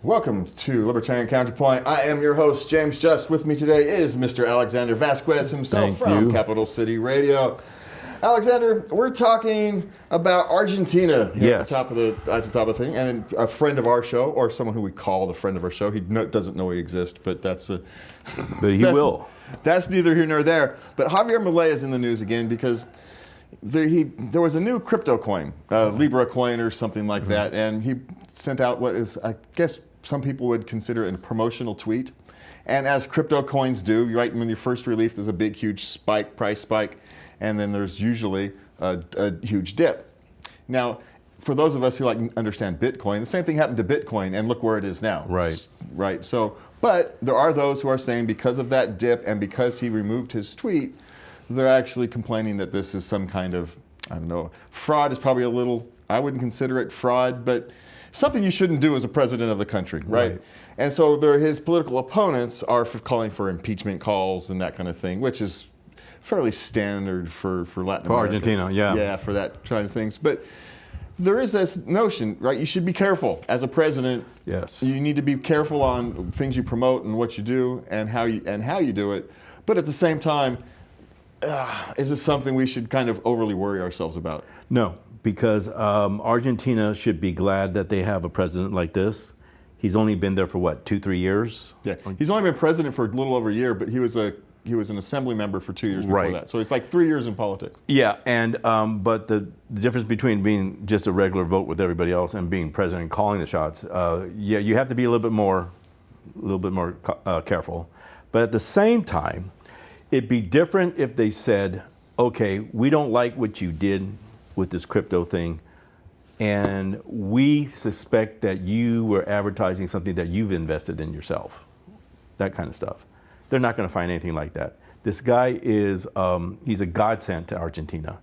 Welcome to Libertarian Counterpoint. I am your host, James Just. With me today is Mr. Alexander Vasquez himself from Capital City Radio. Alexander, we're talking about Argentina at the top of the thing, and a friend of our show, or someone who we call the friend of our show. He doesn't know we exist, but but he will. That's neither here nor there. But Javier Milei is in the news again because there was a new crypto coin, Libra coin or something like that, and he sent out what is, I guess, some people would consider a promotional tweet. And as crypto coins do, right when you first release, there's a big, huge price spike, and then there's usually a huge dip. Now, for those of us who understand Bitcoin, the same thing happened to Bitcoin, and look where it is now. Right. So, but there are those who are saying because of that dip and because he removed his tweet, they're actually complaining that this is some kind of, I don't know, fraud is probably a little, I wouldn't consider it fraud, but something you shouldn't do as a president of the country, right? And so his political opponents are calling for impeachment calls and that kind of thing, which is fairly standard for Latin America. For Argentina, yeah. Yeah, for that kind of things. But there is this notion, right? You should be careful as a president. Yes. You need to be careful on things you promote and what you do and how you do it. But at the same time, is this something we should kind of overly worry ourselves about? No, because Argentina should be glad that they have a president like this. He's only been there for what, 2-3 years? Yeah, he's only been president for a little over a year, but he was an assembly member for 2 years before that. So it's like 3 years in politics. Yeah, and but the difference between being just a regular vote with everybody else and being president and calling the shots, you have to be a little bit more careful. But at the same time, it'd be different if they said, okay, we don't like what you did with this crypto thing, and we suspect that you were advertising something that you've invested in yourself. That kind of stuff. They're not going to find anything like that. This guy is, he's a godsend to Argentina.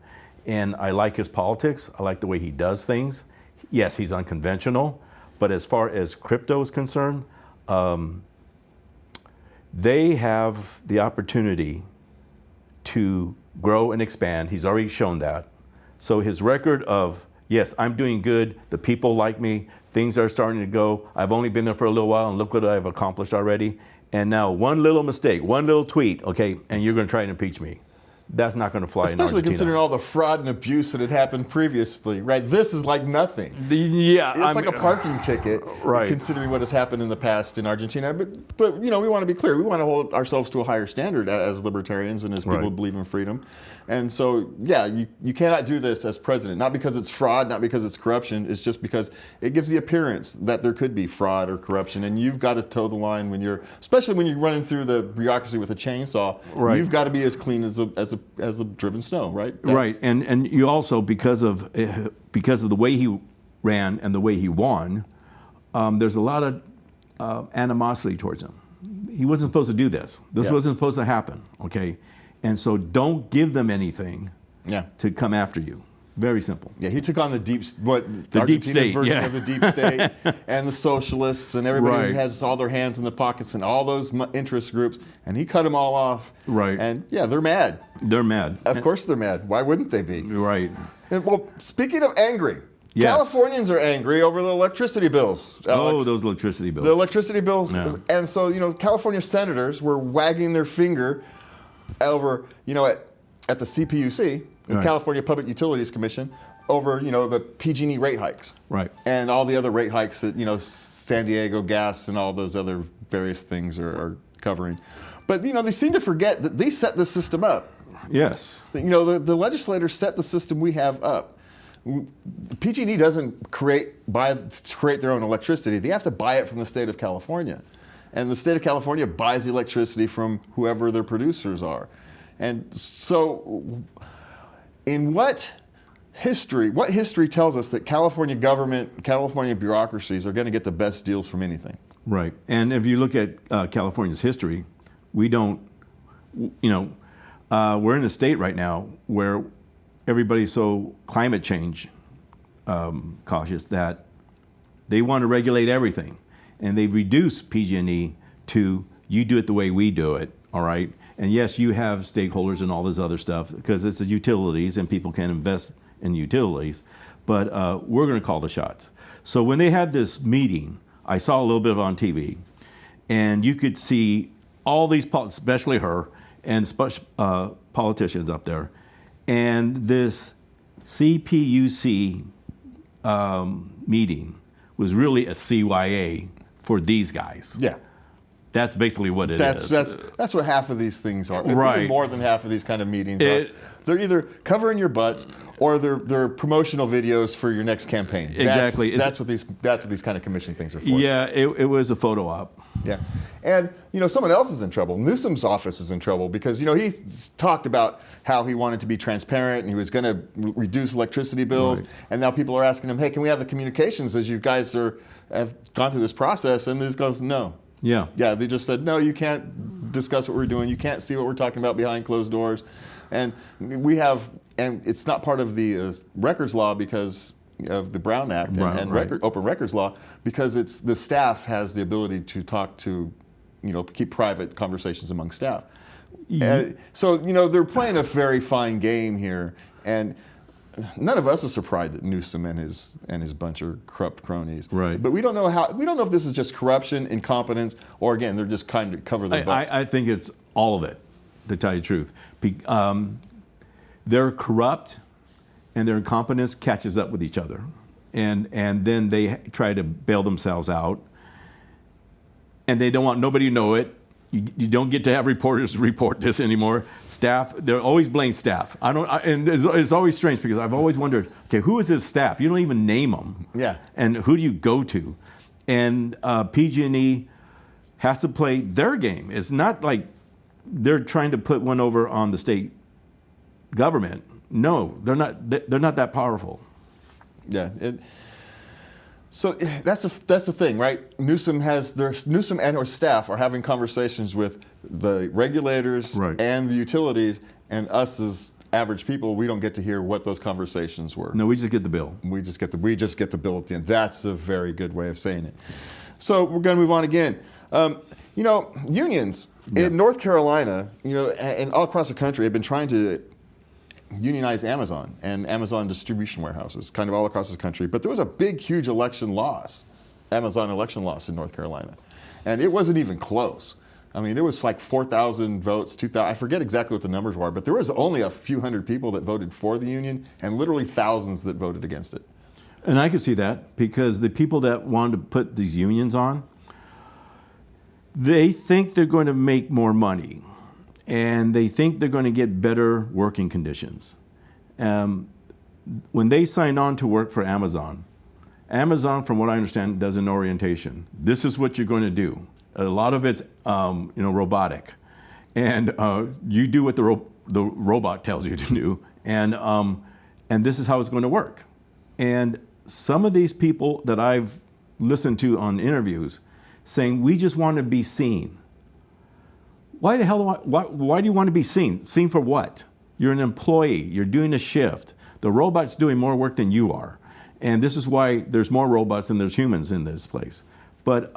And I like his politics. I like the way he does things. Yes, he's unconventional, but as far as crypto is concerned, they have the opportunity to grow and expand. He's already shown that. So his record of, yes, I'm doing good, the people like me, things are starting to go, I've only been there for a little while and look what I've accomplished already. And now one little mistake, one little tweet, okay, and you're going to try and impeach me. That's not going to fly in Argentina. Especially considering all the fraud and abuse that had happened previously, right? This is like nothing. It's like a parking ticket, right, considering what has happened in the past in Argentina. But we want to be clear. We want to hold ourselves to a higher standard as libertarians and as people who believe in freedom. And so, yeah, you cannot do this as president. Not because it's fraud, not because it's corruption. It's just because it gives the appearance that there could be fraud or corruption. And you've got to toe the line especially when you're running through the bureaucracy with a chainsaw. Right. You've got to be as clean as the driven snow, right? Right, and you also, because of the way he ran and the way he won, there's a lot of animosity towards him. He wasn't supposed to do this. This wasn't supposed to happen, okay? And so don't give them anything to come after you. Very simple. Yeah, he took on the deep state version of the deep state and the socialists and everybody who has all their hands in the pockets and all those interest groups, and he cut them all off. Right. And yeah, they're mad. They're mad. Of course they're mad. Why wouldn't they be? Right. And, well, speaking of angry, Californians are angry over the electricity bills, Alex. Oh, those electricity bills. The electricity bills. Yeah. And so, California senators were wagging their finger over, at the CPUC, the California Public Utilities Commission, over, the PG&E rate hikes. Right. And all the other rate hikes that, San Diego Gas and all those other various things are covering. But, they seem to forget that they set the system up. Yes. The legislators set the system we have up. PG&E doesn't create their own electricity. They have to buy it from the state of California. And the state of California buys the electricity from whoever their producers are. And so, what history tells us that California government, California bureaucracies are going to get the best deals from anything? Right. And if you look at California's history, we don't, we're in a state right now where everybody's so climate change cautious that they want to regulate everything. And they've reduced PG&E to, you do it the way we do it, all right? And yes, you have stakeholders and all this other stuff because it's the utilities and people can invest in utilities, but we're going to call the shots. So when they had this meeting I saw a little bit of it on TV, and you could see all these, especially her, and politicians up there, and this CPUC meeting was really a CYA for these guys. Yeah. That's basically what it is. That's what half of these things are. Right. Even more than half of these kind of meetings are. They're either covering your butts or they're promotional videos for your next campaign. Exactly. That's what these kind of commission things are for. Yeah, it was a photo op. Yeah. And, someone else is in trouble. Newsom's office is in trouble because, he talked about how he wanted to be transparent and he was going to reduce electricity bills. Right. And now people are asking him, hey, can we have the communications as you guys have gone through this process? And this goes, no. Yeah. Yeah, they just said, no, you can't discuss what we're doing. You can't see what we're talking about behind closed doors. And it's not part of the records law because of the Brown Act and open records law, because the staff has the ability to talk to, keep private conversations among staff. So, they're playing a very fine game here. And none of us are surprised that Newsom and his bunch are corrupt cronies. Right. But we don't know if this is just corruption, incompetence, or again, they're just kind of cover their butts. I think it's all of it, to tell you the truth. They're corrupt, and their incompetence catches up with each other. And then they try to bail themselves out. And they don't want nobody to know it. You don't get to have reporters report this anymore. Staff, they're always blame staff. And it's always strange because I've always wondered, okay, who is his staff? You don't even name them. Yeah. And who do you go to? And PG&E has to play their game. It's not like they're trying to put one over on the state government. No, they're not that powerful. Yeah. So that's the thing, right? Newsom and or staff are having conversations with the regulators and the utilities, and us as average people, we don't get to hear what those conversations were. No, we just get the bill. We just get the bill at the end. That's a very good way of saying it. So we're going to move on again. Unions in North Carolina, and all across the country have been trying to unionize Amazon and Amazon distribution warehouses, kind of all across the country. But there was a big, huge Amazon election loss in North Carolina. And it wasn't even close. I mean, there was like 4,000 votes, 2,000, I forget exactly what the numbers were, but there was only a few hundred people that voted for the union and literally thousands that voted against it. And I could see that because the people that wanted to put these unions on, they think they're going to make more money. And they think they're going to get better working conditions. When they signed on to work for Amazon, from what I understand, does an orientation. This is what you're going to do. A lot of it's, robotic, and you do what the robot tells you to do, and this is how it's going to work. And some of these people that I've listened to on interviews saying, we just want to be seen. Why the hell why do you want to be seen? Seen for what? You're an employee. You're doing a shift. The robot's doing more work than you are. And this is why there's more robots than there's humans in this place. But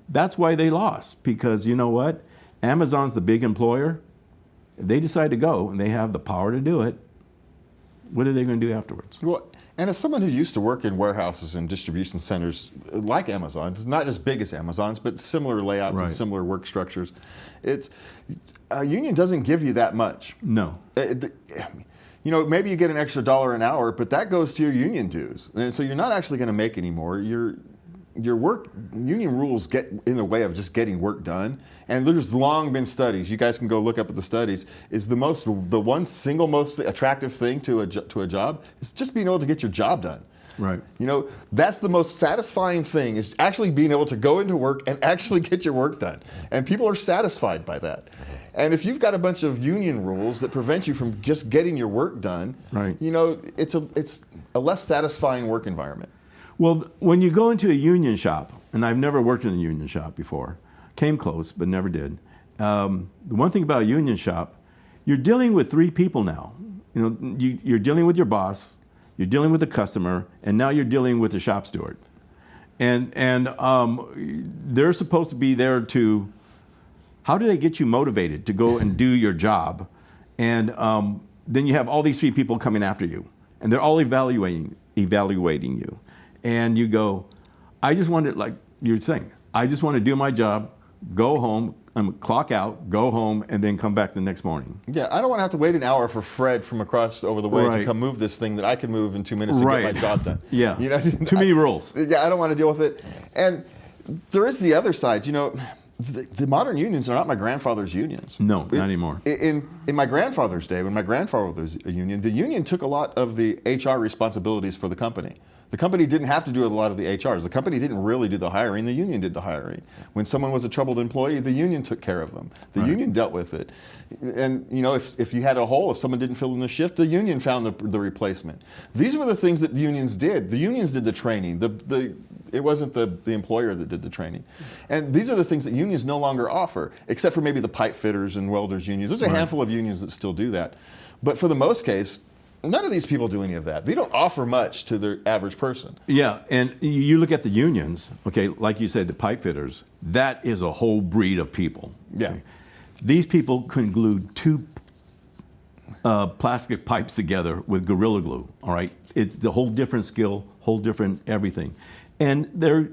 that's why they lost. Because you know what? Amazon's the big employer. If they decide to go and they have the power to do it, what are they going to do afterwards? Well, and as someone who used to work in warehouses and distribution centers like Amazon's, not as big as Amazon's, but similar layouts and similar work structures, a union doesn't give you that much. No. Maybe you get an extra $1 an hour, but that goes to your union dues. And so you're not actually going to make any more. Your work, union rules get in the way of just getting work done. And there's long been studies, you guys can go look up at the studies, is the one single most attractive thing to a job is just being able to get your job done. Right. That's the most satisfying thing, is actually being able to go into work and actually get your work done. And people are satisfied by that. And if you've got a bunch of union rules that prevent you from just getting your work done, it's a less satisfying work environment. Well, when you go into a union shop, and I've never worked in a union shop before, came close, but never did. The one thing about a union shop, you're dealing with three people now. You're dealing with your boss, you're dealing with the customer, and now you're dealing with the shop steward. And they're supposed to be there to, how do they get you motivated to go and do your job? And then you have all these three people coming after you, and they're all evaluating you. And you go, I just wanted, you're saying. I just want to do my job, go home, clock out, go home, and then come back the next morning. Yeah, I don't want to have to wait an hour for Fred from across over the way to Right. come move this thing that I can move in 2 minutes and Right. get my job done. Yeah. You know, Too many rules. Yeah, I don't want to deal with it. And there is the other side. You know, the modern unions are not my grandfather's unions. No, not anymore. In my grandfather's day, when my grandfather was a union, the union took a lot of the HR responsibilities for the company. The company didn't have to do a lot of the HRs. The company didn't really do the hiring. The union did the hiring. When someone was a troubled employee, the union took care of them. The Right. union dealt with it. And you know, if you had a hole, if someone didn't fill in the shift, the union found the replacement. These were the things that the unions did. The unions did the training. It wasn't the employer that did the training. And these are the things that unions no longer offer, except for maybe the pipe fitters and welders unions. There's a handful of unions that still do that. But for the most case, none of these people do any of that. They don't offer much to the average person. Yeah, and you look at the unions, okay, like you said, the pipe fitters, that is a whole breed of people. Yeah. Okay? These people can glue two plastic pipes together with Gorilla Glue, all right? It's the whole different skill, whole different everything. And they're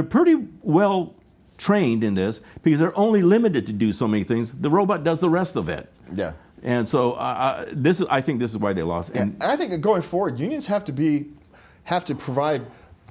pretty well trained in this because they're only limited to do so many things. The robot does the rest of it. Yeah. And so I think this is why they lost. And I think that going forward, unions have to provide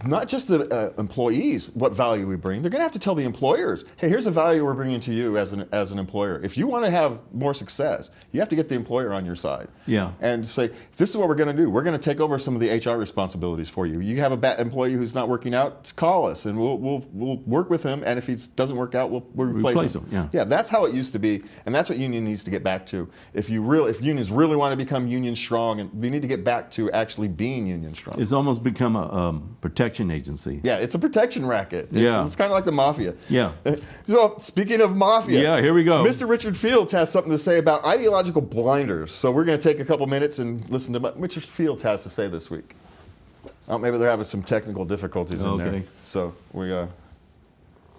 not just the employees what value we bring. They're going to have to tell the employers, hey, here's the value we're bringing to you as an employer. If you want to have more success, you have to get the employer on your side. Yeah. And say, this is what we're going to do. We're going to take over some of the HR responsibilities for you. You have a bad employee who's not working out, call us, and we'll work with him. And if he doesn't work out, we'll replace him. Yeah. Yeah, that's how it used to be, and that's what union needs to get back to. If unions really want to become union strong, and they need to get back to actually being union strong. It's almost become a protection agency. Yeah, it's a protection racket. Yeah. It's kind of like the mafia. Yeah. So speaking of mafia, Yeah, here we go. Mr. Richard Fields has something to say about ideological blinders. So we're going to take a couple minutes and listen to what Richard Fields has to say this week. Oh, maybe they're having some technical difficulties in there. Okay. So we'll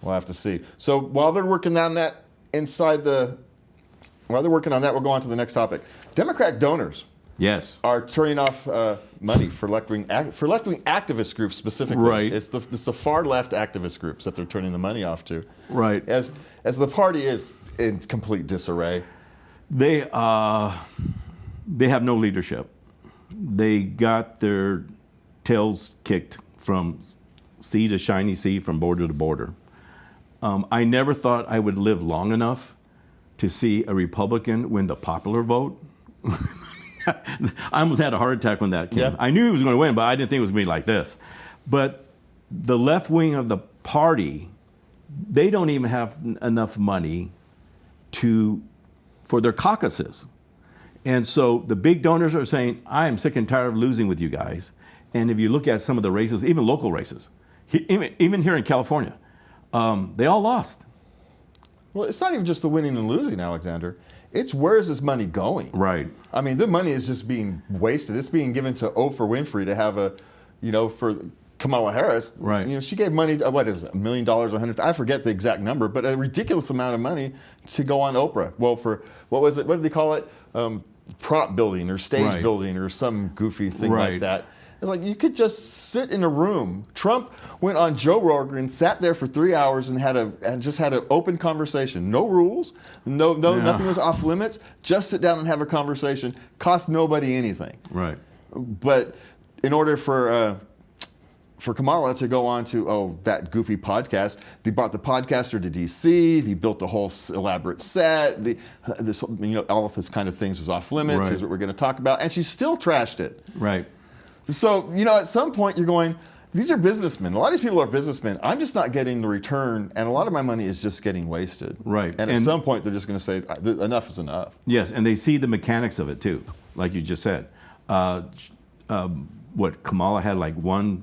have to see. So while they're working on that, we'll go on to the next topic. Democratic donors Yes. are turning off money for left-wing activist groups specifically. Right. It's the far left activist groups that they're turning the money off to. Right. As the party is in complete disarray. They have no leadership. They got their tails kicked from sea to shiny sea, from border to border. I never thought I would live long enough to see a Republican win the popular vote. I almost had a heart attack when that came. Yeah. I knew he was going to win, but I didn't think it was going to be like this. But the left wing of the party, they don't even have enough money for their caucuses. And so the big donors are saying, I am sick and tired of losing with you guys. And if you look at some of the races, even local races, even here in California, they all lost. Well, it's not even just the winning and losing, Alexander. It's where is this money going? Right. I mean, the money is just being wasted. It's being given to Oprah Winfrey to have for Kamala Harris. Right. She gave money, what is it, $1 million, I forget the exact number, but a ridiculous amount of money to go on Oprah. Well, for, what was it, what did they call it? Prop building or stage Right. building or some goofy thing Right. like that. It's like you could just sit in a room. Trump went on Joe Rogan, sat there for 3 hours and just had an open conversation. No rules, nothing was off limits. Just sit down and have a conversation. Cost nobody anything. Right. But in order for Kamala to go on to that goofy podcast, they brought the podcaster to D.C. They built a whole elaborate set. All of this kind of things was off limits. Right. Here's what we're going to talk about, and she still trashed it. Right. So, at some point you're going, these are businessmen. A lot of these people are businessmen. I'm just not getting the return, and a lot of my money is just getting wasted. Right. And at some point they're just going to say, enough is enough. Yes, and they see the mechanics of it too, like you just said. Kamala had like $1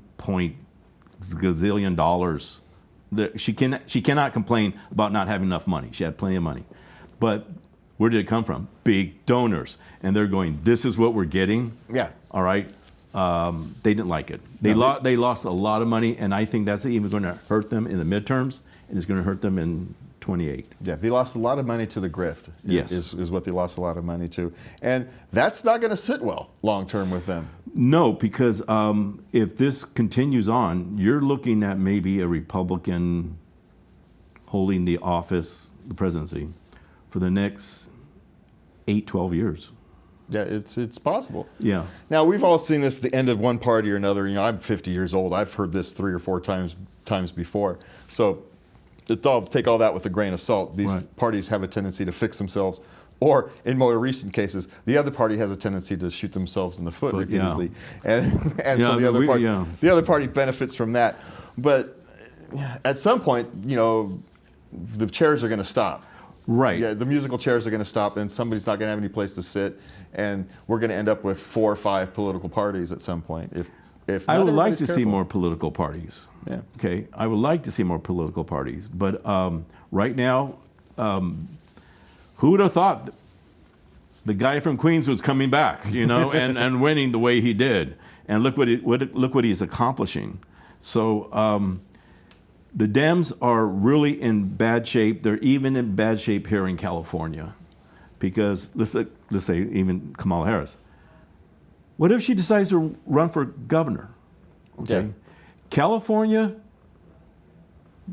gazillion dollars. She cannot complain about not having enough money. She had plenty of money. But where did it come from? Big donors. And they're going, this is what we're getting. Yeah. All right. They didn't like it. They lost a lot of money, and I think that's even going to hurt them in the midterms, and it's going to hurt them in 28. Yeah, they lost a lot of money to the grift. Yes. Is what they lost a lot of money to. And that's not going to sit well long term with them. No, because if this continues on, you're looking at maybe a Republican holding the office, the presidency, for the next 8, 12 years. Yeah, it's possible. Yeah. Now, we've all seen this, the end of one party or another. I'm 50 years old. I've heard this 3 or 4 times before. So take all that with a grain of salt. These parties have a tendency to fix themselves, or in more recent cases, the other party has a tendency to shoot themselves in the foot repeatedly. Yeah. And so the other party benefits from that. But at some point, the chairs are going to stop. Right. Yeah, the musical chairs are going to stop, and somebody's not going to have any place to sit, and we're going to end up with 4 or 5 political parties at some point. If I not would like to everybody's see careful. more political parties. Yeah. Okay. I would like to see more political parties, but right now, who would have thought the guy from Queens was coming back, and winning the way he did, and look what he's accomplishing. So. The Dems are really in bad shape. They're even in bad shape here in California, because let's say even Kamala Harris. What if she decides to run for governor? Okay, Yeah. California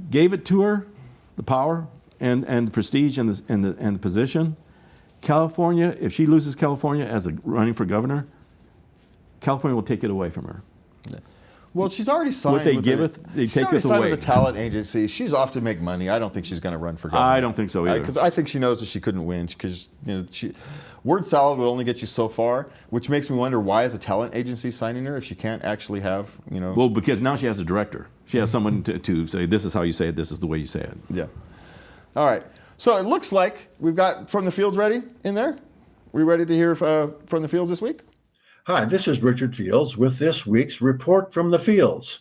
gave it to her, the power and the prestige and the position. California, if she loses California as running for governor, California will take it away from her. Well, she's already signed. What they with giveth, they she's taketh already signed away. with the talent agency. She's off to make money. I don't think she's going to run for governor. I don't think so either. Because I think she knows that she couldn't win. Because word salad would only get you so far, which makes me wonder, why is a talent agency signing her if she can't actually have Well, because now she has a director. She has someone to say, this is how you say it, this is the way you say it. Yeah. All right. So it looks like we've got From the Fields ready in there. We ready to hear from the fields this week? Hi, this is Richard Fields with this week's Report from the Fields.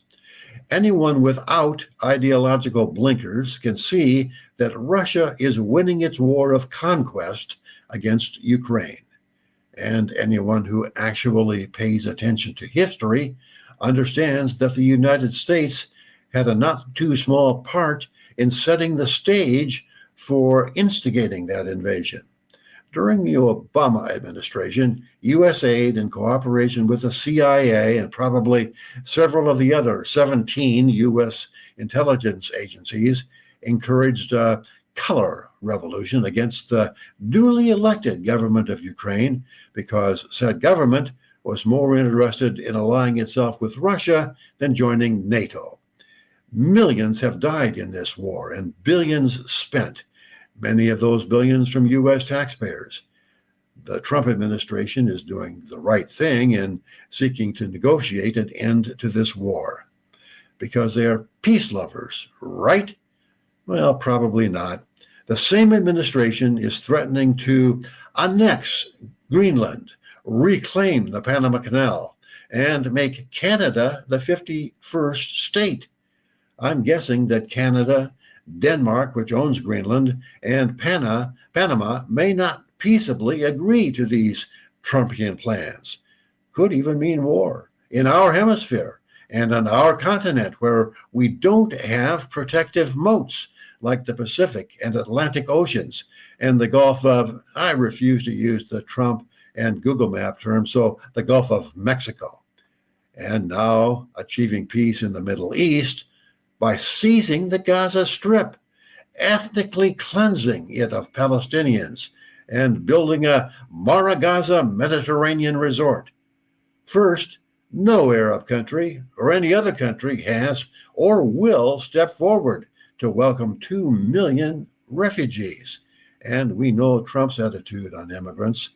Anyone without ideological blinkers can see that Russia is winning its war of conquest against Ukraine. And anyone who actually pays attention to history understands that the United States had a not too small part in setting the stage for instigating that invasion. During the Obama administration, U.S. aid in cooperation with the CIA and probably several of the other 17 U.S. intelligence agencies encouraged a color revolution against the duly elected government of Ukraine, because said government was more interested in allying itself with Russia than joining NATO. Millions have died in this war and billions spent. Many of those billions from U.S. taxpayers. The Trump administration is doing the right thing in seeking to negotiate an end to this war. Because they are peace lovers, right? Well, probably not. The same administration is threatening to annex Greenland, reclaim the Panama Canal, and make Canada the 51st state. I'm guessing that Canada, Denmark, which owns Greenland, and Panama may not peaceably agree to these Trumpian plans. Could even mean war in our hemisphere and on our continent, where we don't have protective moats like the Pacific and Atlantic Oceans and the Gulf of, I refuse to use the Trump and Google Map term, so the Gulf of Mexico. And now achieving peace in the Middle East by seizing the Gaza Strip, ethnically cleansing it of Palestinians, and building a Mara Gaza Mediterranean resort. First, no Arab country or any other country has or will step forward to welcome 2 million refugees. And we know Trump's attitude on immigrants.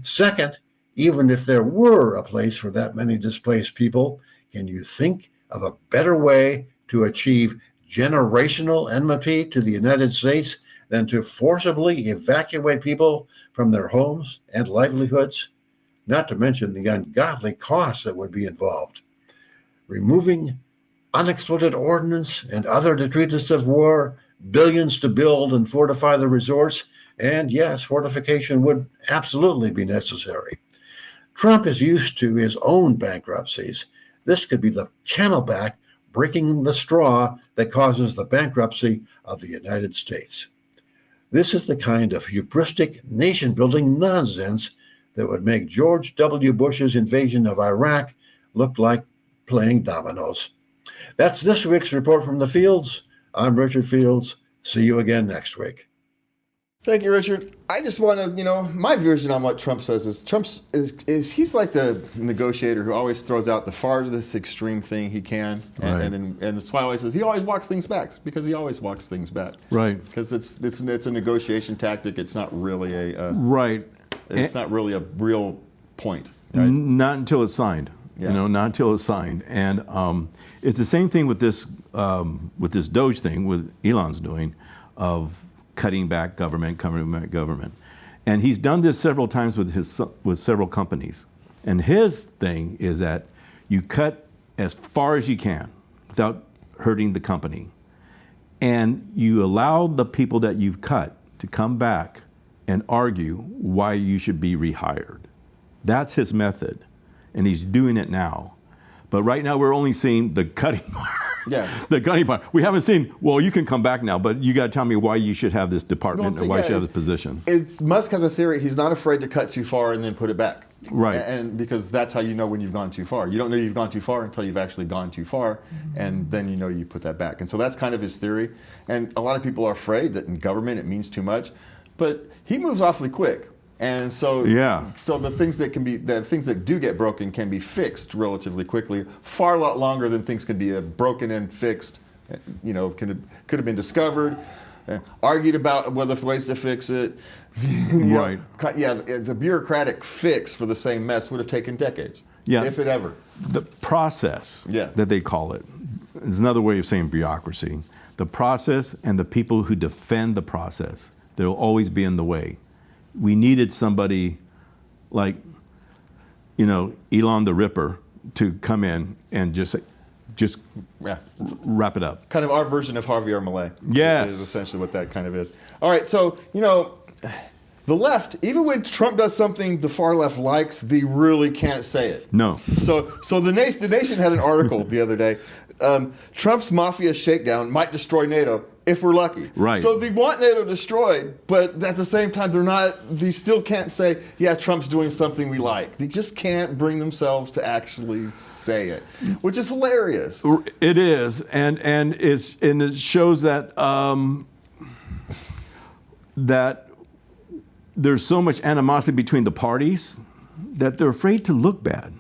Second, even if there were a place for that many displaced people, can you think of a better way to achieve generational enmity to the United States than to forcibly evacuate people from their homes and livelihoods? Not to mention the ungodly costs that would be involved. Removing unexploded ordnance and other detritus of war, billions to build and fortify the resorts, and yes, fortification would absolutely be necessary. Trump is used to his own bankruptcies. This could be the camelback breaking the straw that causes the bankruptcy of the United States. This is the kind of hubristic nation-building nonsense that would make George W. Bush's invasion of Iraq look like playing dominoes. That's this week's report from the fields. I'm Richard Fields. See you again next week. Thank you, Richard. I just want to, my version on what Trump says is he's like the negotiator who always throws out the farthest extreme thing he can, and that's why I always say he always walks things back, because he always walks things back. Right. Because it's a negotiation tactic. It's not really right. It's not really a real point. Right? Not until it's signed. Yeah. Not until it's signed. And it's the same thing with this Doge thing, with Elon's doing, of cutting back government. And he's done this several times with several companies. And his thing is that you cut as far as you can without hurting the company. And you allow the people that you've cut to come back and argue why you should be rehired. That's his method. And he's doing it now. But right now we're only seeing the cutting part. Yeah. The cutting part. We haven't seen, well, you can come back now, but you got to tell me why you should have this department or why you should have this position. Musk has a theory. He's not afraid to cut too far and then put it back. Right. And because that's how you know when you've gone too far. You don't know you've gone too far until you've actually gone too far, and then you know you put that back. And so that's kind of his theory. And a lot of people are afraid that in government it means too much, but he moves awfully quick. And so, so the things that do get broken can be fixed relatively quickly, far a lot longer than things could be broken and fixed. Could have been discovered, argued about whether ways to fix it. Right. The bureaucratic fix for the same mess would have taken decades, if it ever. The process that they call it is another way of saying bureaucracy. The process and the people who defend the process, there will always be in the way. We needed somebody like, Elon the Ripper to come in and just wrap it up. Kind of our version of Javier Milei. Yes. Is essentially what that kind of is. All right, so, the left, even when Trump does something the far left likes, they really can't say it. No. So the Nation had an article the other day. Trump's mafia shakedown might destroy NATO if we're lucky. Right. So they want NATO destroyed, but at the same time, they still can't say, Trump's doing something we like. They just can't bring themselves to actually say it, which is hilarious. It is, and it shows that that there's so much animosity between the parties that they're afraid to look bad.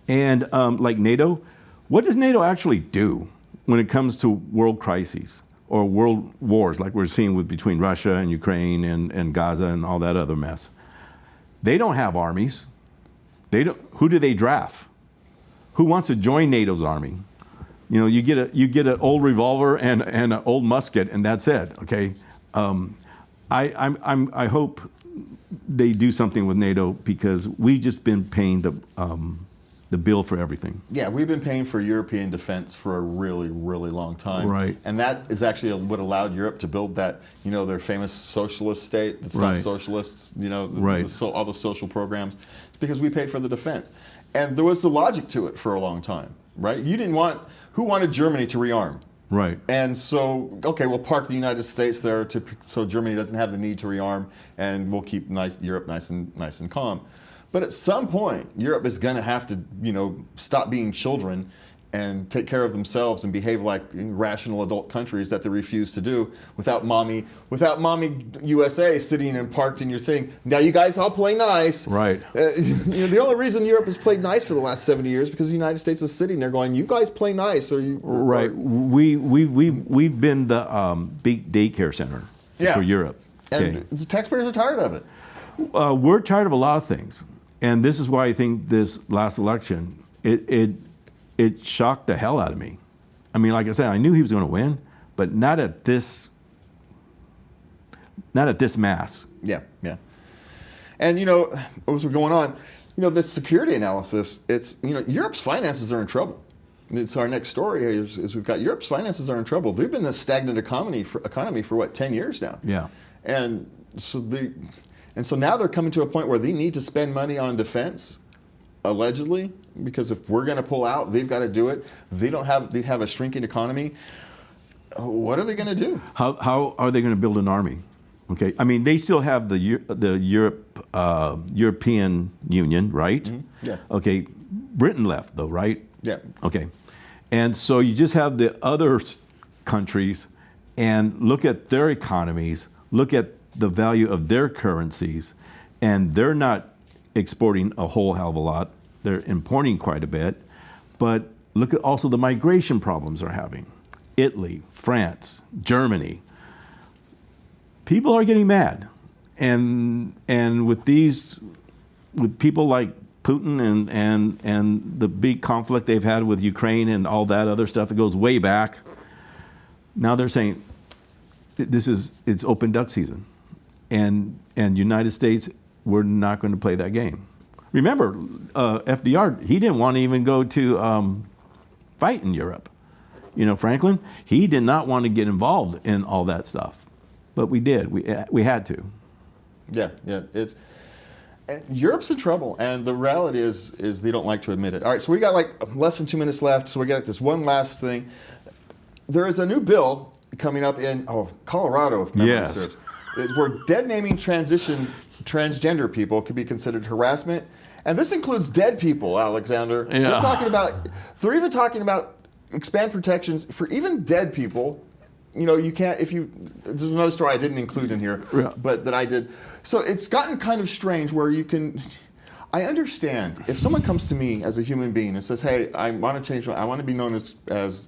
And like NATO, what does NATO actually do when it comes to world crises or world wars like we're seeing between Russia and Ukraine and Gaza and all that other mess? They don't have armies. Who do they draft? Who wants to join NATO's army? You get an old revolver and an old musket, and that's it. Okay. I hope they do something with NATO, because we've just been paying the bill for everything. Yeah, we've been paying for European defense for a really, really long time. Right. And that is actually what allowed Europe to build that, their famous socialist state that's not socialists, all the social programs. It's because we paid for the defense. And there was a logic to it for a long time, right? Who wanted Germany to rearm? Right. And so, we'll park the United States there so Germany doesn't have the need to rearm, and we'll keep Europe nice and calm. But at some point, Europe is going to have to, stop being children and take care of themselves and behave like rational adult countries that they refuse to do without mommy USA sitting and parked in your thing. Now you guys all play nice. Right. The only reason Europe has played nice for the last 70 years because the United States is sitting there going, you guys play nice. Right. We've been the big daycare center for Europe. And the taxpayers are tired of it. We're tired of a lot of things. And this is why I think this last election, it shocked the hell out of me. I mean, like I said, I knew he was going to win, but not at this mass. Yeah. And as we're going on, this security analysis, it's Europe's finances are in trouble. It's our next story is we've got Europe's finances are in trouble. They've been a stagnant economy for what, 10 years now. Yeah. And so now they're coming to a point where they need to spend money on defense, allegedly, because if we're going to pull out, they've got to do it. They have a shrinking economy. What are they going to do? How are they going to build an army? Okay, I mean they still have the European Union, right? Yeah. Okay, Britain left though, right? Yeah. Okay, and so you just have the other countries, and look at their economies, look at the value of their currencies, and they're not exporting a whole hell of a lot. They're importing quite a bit, but look at also the migration problems they're having. Italy, France, Germany. People are getting mad, and with people like Putin and the big conflict they've had with Ukraine and all that other stuff that goes way back. Now they're saying it's open duck season, and United States, we're not going to play that game. Remember, FDR, he didn't want to even go to fight in Europe. You know, Franklin, he did not want to get involved in all that stuff. But we did. We had to. Yeah. And Europe's in trouble, and the reality is they don't like to admit it. All right, so we got like less than 2 minutes left, so we got this one last thing. There is a new bill coming up in Colorado, if memory serves, where dead naming transgender people could be considered harassment, and this includes dead people. Alexander, Yeah. they're even talking about expand protections for even dead people. You know, you can't, there's another story I didn't include in here, but that I did. So it's gotten kind of strange where I understand if someone comes to me as a human being and says, hey, I want to change, I want to be known as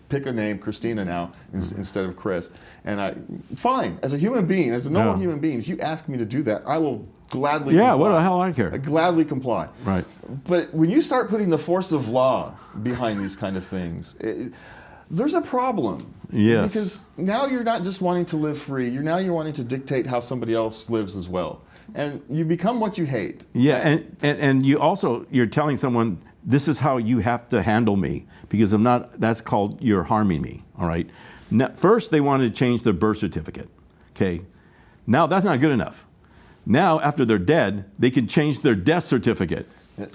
pick a name, Christina now, instead of Chris. And fine, as a human being, as a normal human being, if you ask me to do that, I will gladly comply. Yeah, what the hell I care. I gladly comply. Right. But when you start putting the force of law behind these kind of things, there's a problem. Yes. Because now you're not just wanting to live free, you're wanting to dictate how somebody else lives as well. And you become what you hate. Yeah, and you're telling someone, this is how you have to handle me, because that's called you're harming me, all right? Now, first, they wanted to change their birth certificate, okay? Now, that's not good enough. Now, after they're dead, they can change their death certificate. Yeah.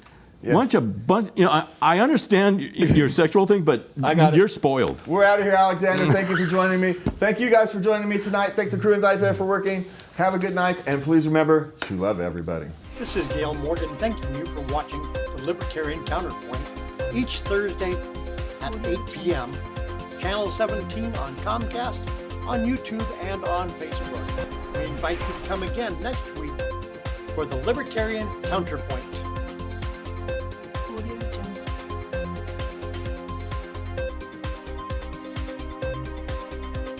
I understand your sexual thing, but you're spoiled. We're out of here, Alexander. Thank you for joining me. Thank you guys for joining me tonight. Thank the crew and guys there for working. Have a good night, and please remember to love everybody. This is Gail Morgan thanking you for watching the Libertarian Counterpoint each Thursday at 8 p.m. Channel 17 on Comcast, on YouTube, and on Facebook. We invite you to come again next week for the Libertarian Counterpoint.